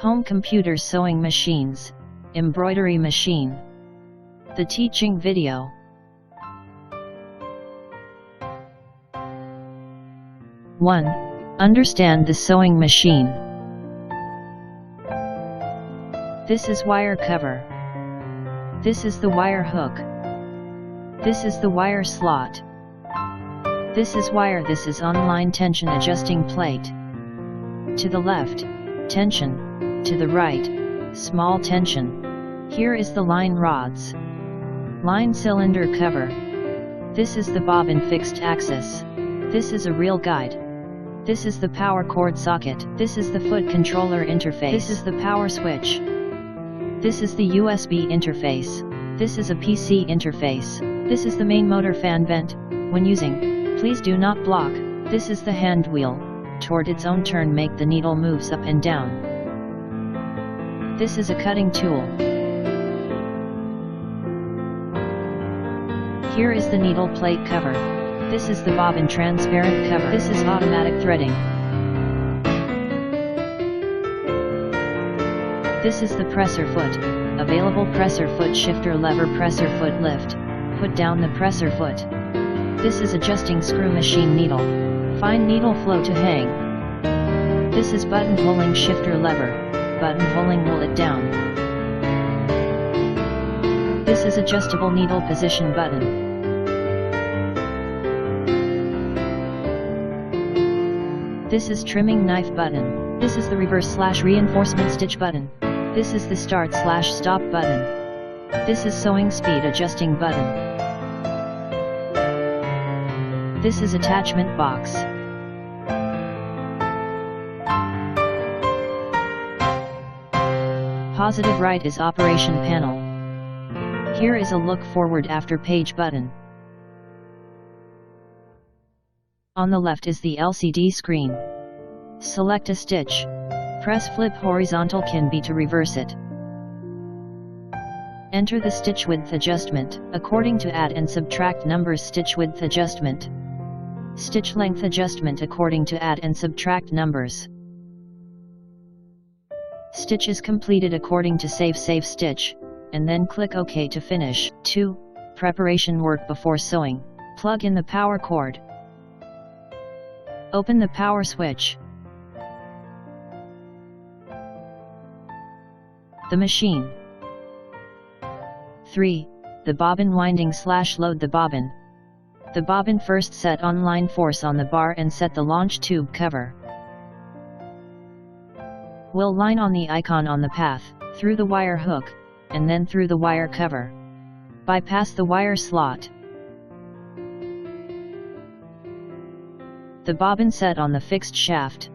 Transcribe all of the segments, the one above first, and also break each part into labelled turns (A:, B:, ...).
A: Home computer sewing machines, embroidery machine. The teaching video. One. Understand the sewing machine. This is wire cover. This is the wire hook. This is the wire slot. This is wire. This is online tension adjusting plate. To the left, tension. To the right, small tension. Here is the line rods. Line cylinder cover. This is the bobbin fixed axis. This is a real guide. This is the power cord socket. This is the foot controller interface. This is the power switch. This is the USB interface. This is a PC interface. This is the main motor fan vent. When using, please do not block. This is the hand wheel. Toward its own turn, make the needle moves up and down. This is a cutting tool. Here is the needle plate cover. This is the bobbin transparent cover. This is automatic threading. This is the presser foot. Available presser foot shifter lever, presser foot lift. Put down the presser foot. This is adjusting screw machine needle. Find needle flow to hang. This is button pulling shifter lever. Button pulling will it down. This is adjustable needle position button. This is trimming knife button. This is the reverse/reinforcement stitch button. This is the start/stop button. This is sewing speed adjusting button. This is attachment box. Positive right is operation panel. Here is a look forward after page button. On the left is the LCD screen. Select a stitch. Press flip horizontal can be to reverse it. Enter the stitch width adjustment, according to add and subtract numbers. Stitch width adjustment. Stitch length adjustment according to add and subtract numbers. Stitch is completed according to save stitch, and then click OK to finish. 2. Preparation work before sewing. Plug in the power cord. Open the power switch. The machine. 3. The bobbin winding/load the bobbin. The bobbin first set online force on the bar and set the launch tube cover. Will line on the icon on the path, through the wire hook, and then through the wire cover. Bypass the wire slot. The bobbin set on the fixed shaft.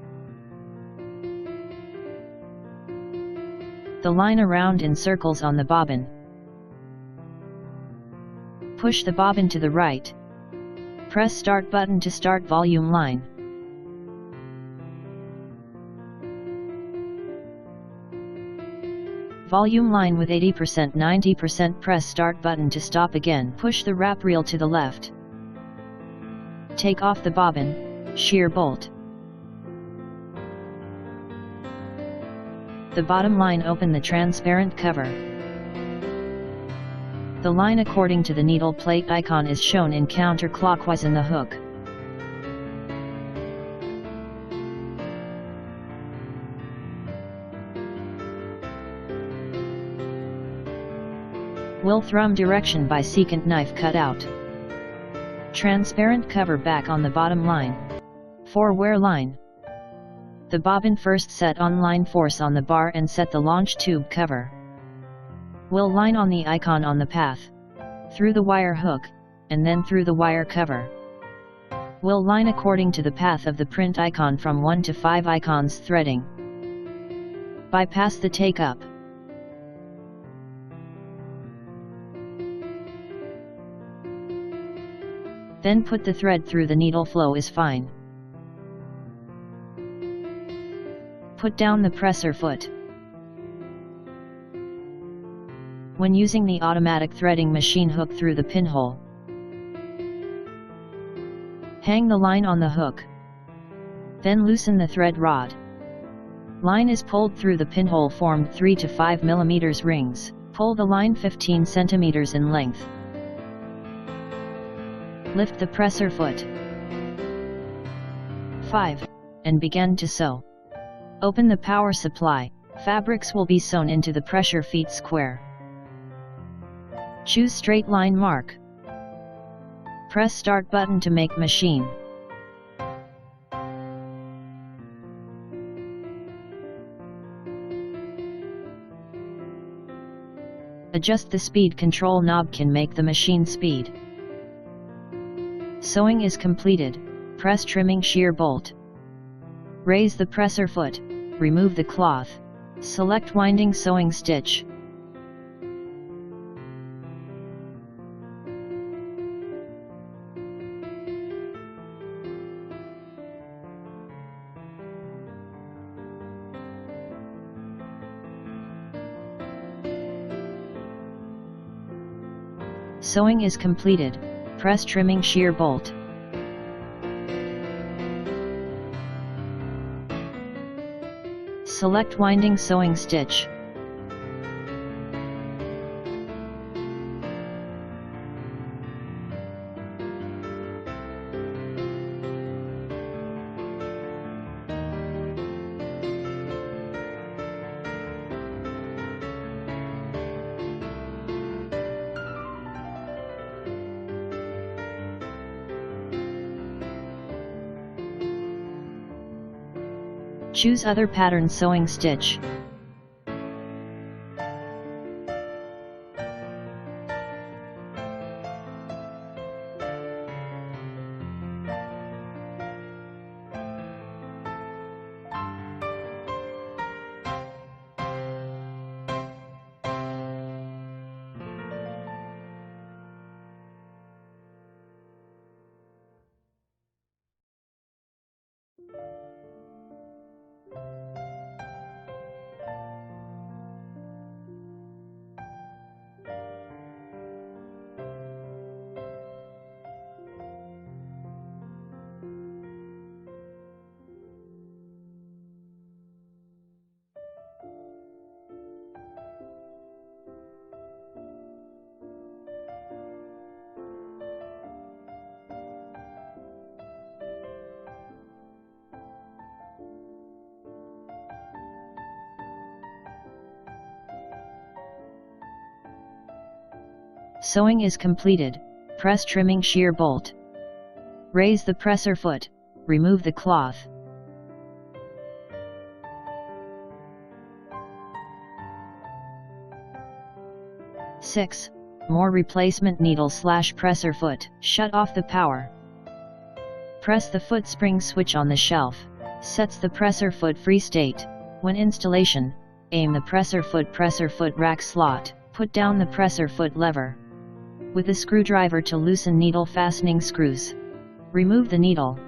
A: The line around in circles on the bobbin. Push the bobbin to the right. Press start button to start volume line. Volume line with 80%, 90%. Press start button to stop again. Push the wrap reel to the left. Take off the bobbin, shear bolt. The bottom line, open the transparent cover. The line according to the needle plate icon is shown in counterclockwise in the hook. Will thumb direction by secant knife cutout. Transparent cover back on the bottom line. 4. Wear line. The bobbin first set online force on the bar and set the launch tube cover. Will line on the icon on the path, through the wire hook, and then through the wire cover. Will line according to the path of the print icon from 1 to 5 icons threading. Bypass the take up. Then put the thread through. The needle flow is fine. Put down the presser foot. When using the automatic threading machine, hook through the pinhole. Hang the line on the hook. Then loosen the thread rod. Line is pulled through the pinhole formed 3 to 5 mm rings. Pull the line 15 cm in length. Lift the presser foot. 5. And begin to sew. Open the power supply. Fabrics will be sewn into the pressure feet square. Choose straight line mark. Press start button to make machine. Adjust the speed control knob can make the machine speed. Sewing is completed. Press trimming shear bolt. Raise the presser foot. Remove the cloth. Select winding sewing stitch. Sewing is completed. Press trimming shear bolt. Select winding sewing stitch. Choose other pattern sewing stitch. Sewing is completed. Press trimming shear bolt. Raise the presser foot. Remove the cloth. Six. More replacement needle / presser foot. Shut off the power. Press the foot spring switch on the shelf. Sets the presser foot free state. When installation, aim the presser foot rack slot. Put down the presser foot lever. With a screwdriver to loosen needle fastening screws. Remove the needle.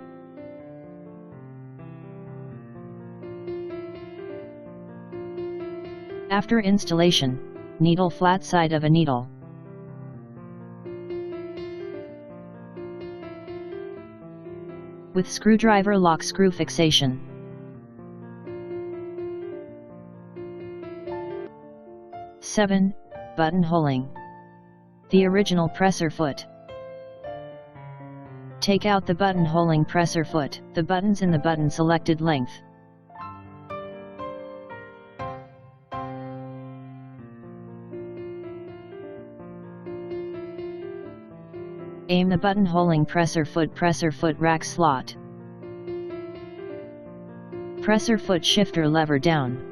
A: After installation, needle flat side of a needle. With screwdriver lock screw fixation. Seven. Buttonholing. The original presser foot. Take out the buttonholing presser foot, the buttons in the button selected length. Aim the buttonholing presser foot rack slot. Presser foot shifter lever down.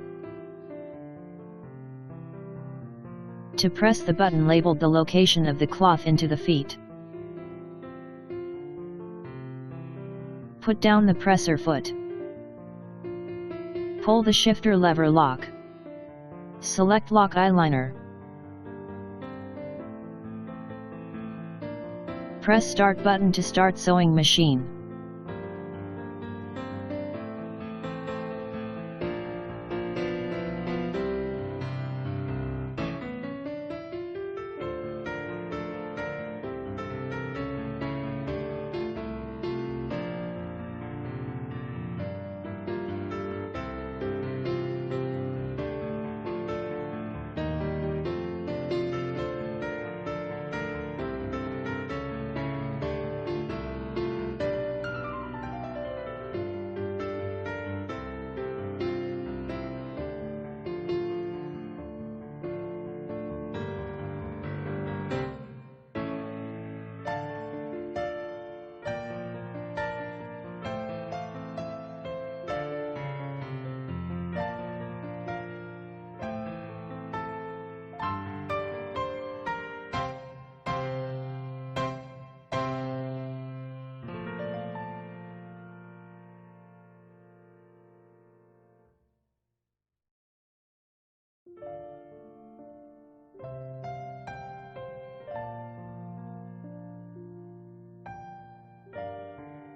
A: To press the button labeled the location of the cloth into the feet. Put down the presser foot. Pull the shifter lever lock. Select lock eyeliner. Press start button to start sewing machine.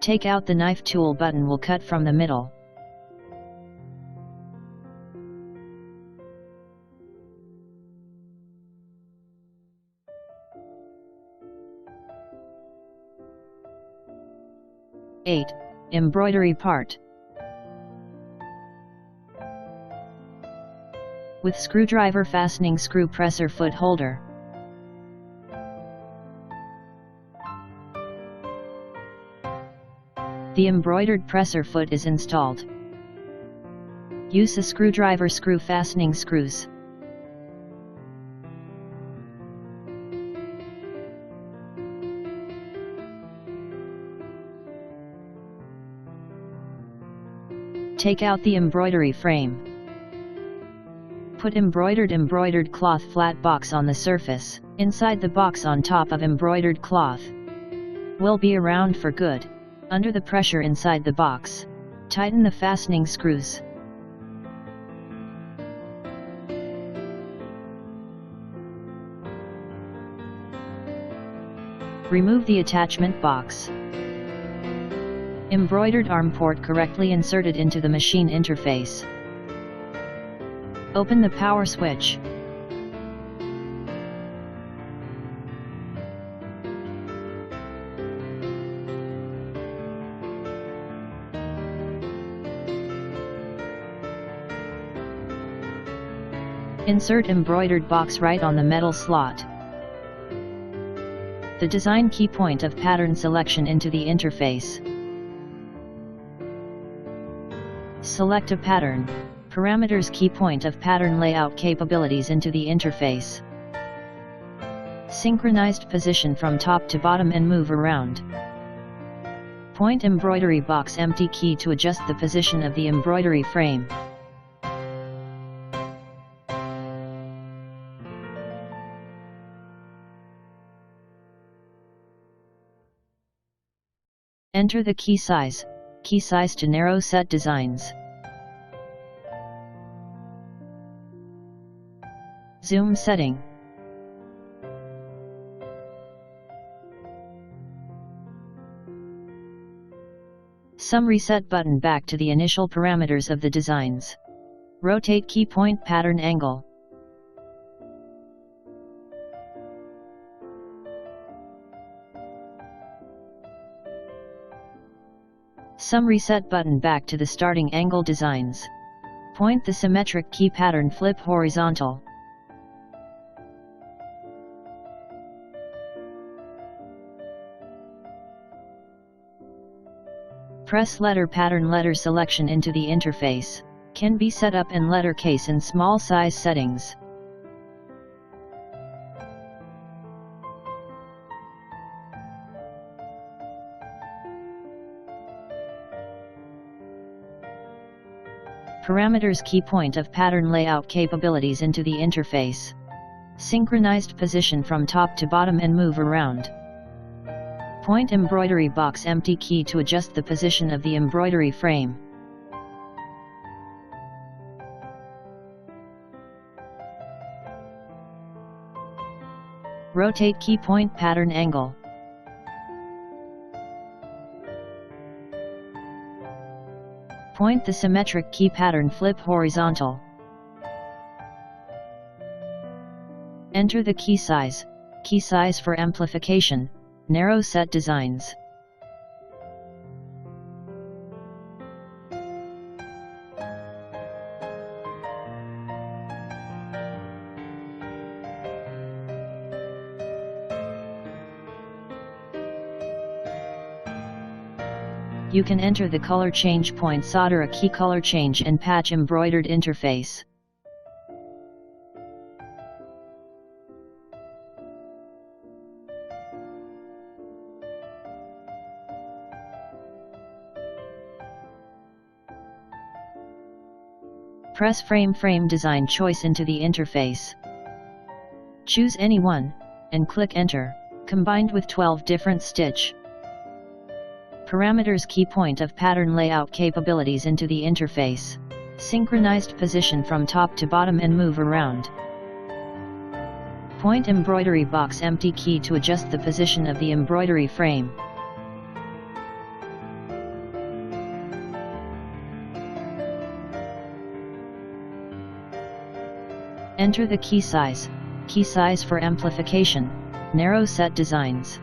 A: Take out the knife tool button will cut from the middle. Embroidery part. With screwdriver fastening screw presser foot holder. The embroidered presser foot is installed. Use a screwdriver screw fastening screws. Take out the embroidery frame. Put embroidered cloth flat box on the surface. Inside the box on top of embroidered cloth will be around for good. Under the pressure inside the box, tighten the fastening screws. Remove the attachment box. Embroidered arm port correctly inserted into the machine interface. Open the power switch. Insert embroidered box right on the metal slot. The design key point of pattern selection into the interface. Select a pattern. Parameters key point of pattern layout capabilities into the interface. Synchronized position from top to bottom and move around. Point embroidery box empty key to adjust the position of the embroidery frame. Enter the key size to narrow set designs. Zoom setting. Sum reset button back to the initial parameters of the designs. Rotate key point pattern angle. Sum reset button back to the starting angle designs. Point the symmetric key pattern flip horizontal. Press letter pattern letter selection into the interface. Can be set up in letter case in small size settings. Parameters key point of pattern layout capabilities into the interface. Synchronized position from top to bottom and move around. Point embroidery box empty key to adjust the position of the embroidery frame. Rotate key point pattern angle. Point the symmetric key pattern flip horizontal. Enter the key size for amplification, narrow set designs. You can enter the color change point, solder a key color change and patch embroidered interface. Press frame design choice into the interface. Choose any one, and click enter, combined with 12 different stitch. Parameters key point of pattern layout capabilities into the interface. Synchronized position from top to bottom and move around. Point embroidery box empty key to adjust the position of the embroidery frame. Enter the key size for amplification, narrow set designs.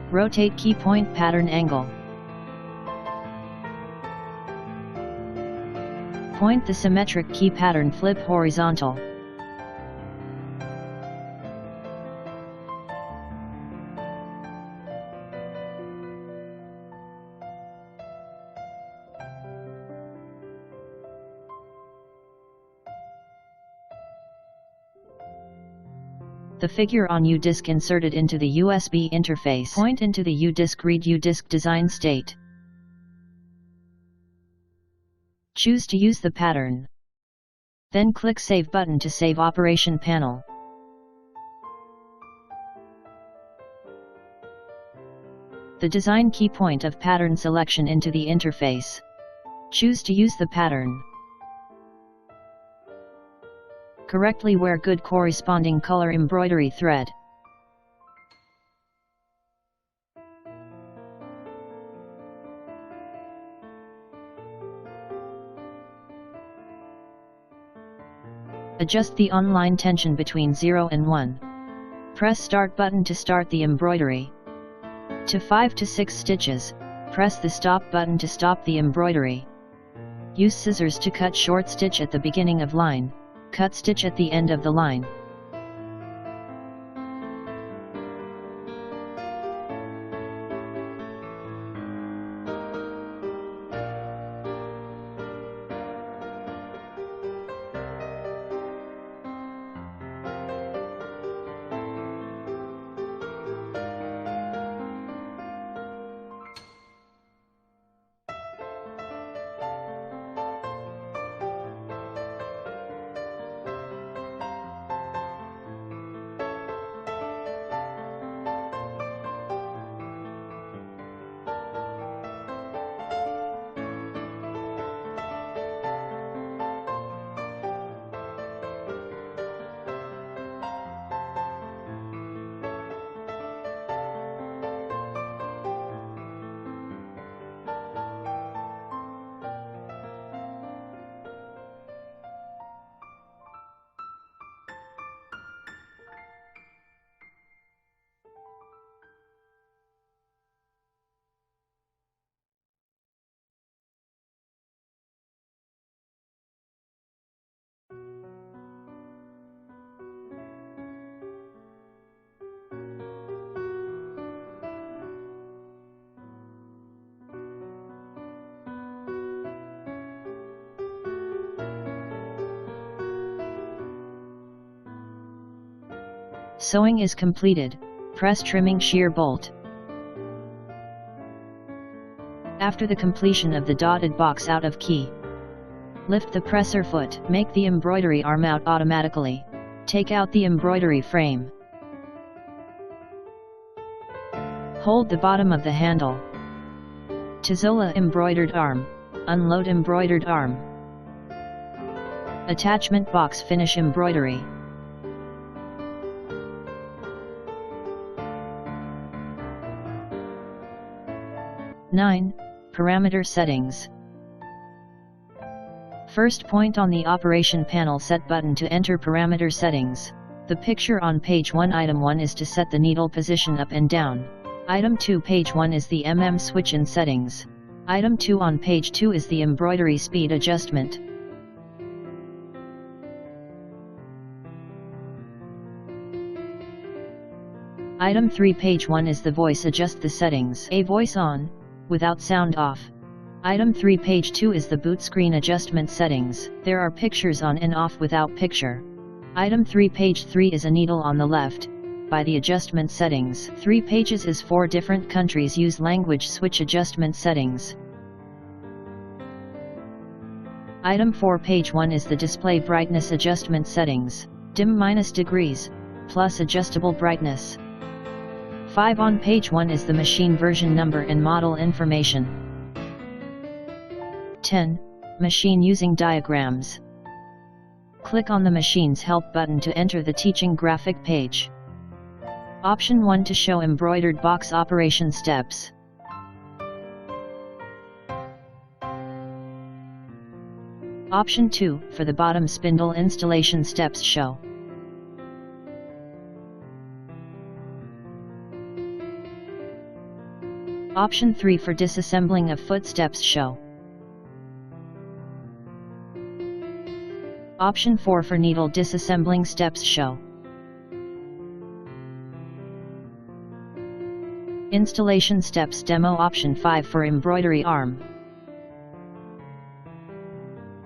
A: Rotate key point pattern angle. Point the symmetric key pattern flip horizontal. The figure on U-disc inserted into the USB interface. Point into the U-disc, read U-disc design state. Choose to use the pattern. Then click Save button to save operation panel. The design key point of pattern selection into the interface. Choose to use the pattern. Correctly wear good corresponding color embroidery thread. Adjust the online tension between 0 and 1. Press Start button to start the embroidery. To 5 to 6 stitches, press the Stop button to stop the embroidery. Use scissors to cut short stitch at the beginning of line, cut stitch at the end of the line. Sewing is completed. Press trimming shear bolt. After the completion of the dotted box out of key, lift the presser foot. Make the embroidery arm out automatically. Take out the embroidery frame. Hold the bottom of the handle. Tizola embroidered arm. Unload embroidered arm. Attachment box finish embroidery. Parameter settings. First, point on the operation panel Set button to enter parameter settings. The picture on page 1. Item 1 is to set the needle position up and down. Item 2 page 1 is the switch in settings. Item 2 on page 2 is the embroidery speed adjustment. Item 3 page 1 is the voice. Adjust the settings. A voice on, without sound off. Item 3 page 2 is the boot screen adjustment settings. There are pictures on and off without picture. Item 3 page 3 is a needle on the left, by the adjustment settings. 3 pages is 4 different countries use language switch adjustment settings. Item 4 page 1 is the display brightness adjustment settings. Dim -degrees, plus adjustable brightness. 5 on page 1 is the machine version number and model information. 10. Machine using diagrams. Click on the Machine's Help button to enter the teaching graphic page. Option 1 to show embroidered box operation steps. Option 2 for the bottom spindle installation steps show. Option 3 for disassembling of footsteps show. Option 4 for needle disassembling steps show. Installation steps demo. Option 5 for embroidery arm.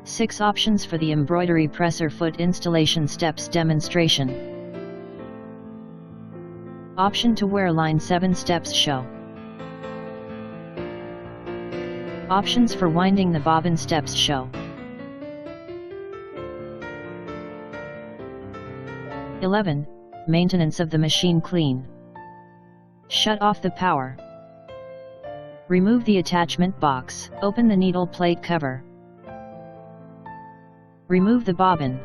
A: 6 options for the embroidery presser foot installation steps demonstration. Option to wear line 7 steps show. Options for winding the bobbin steps show. 11. Maintenance of the machine clean. Shut off the power. Remove the attachment box. Open the needle plate cover. Remove the bobbin.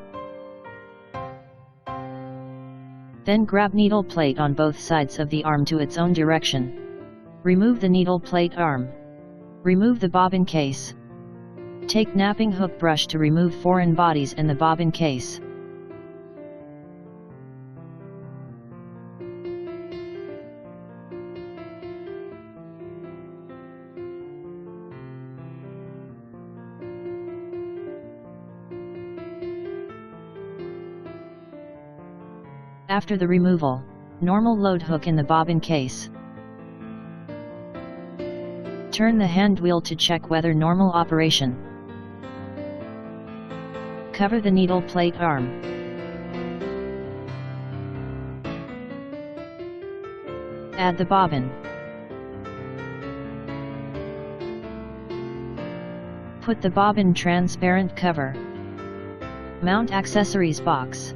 A: Then grab needle plate on both sides of the arm to its own direction. Remove the needle plate arm. Remove the bobbin case. Take napping hook brush to remove foreign bodies and the bobbin case. After the removal, normal load hook in the bobbin case. Turn the hand wheel to check whether normal operation. Cover the needle plate arm. Add the bobbin. Put the bobbin transparent cover. Mount accessories box.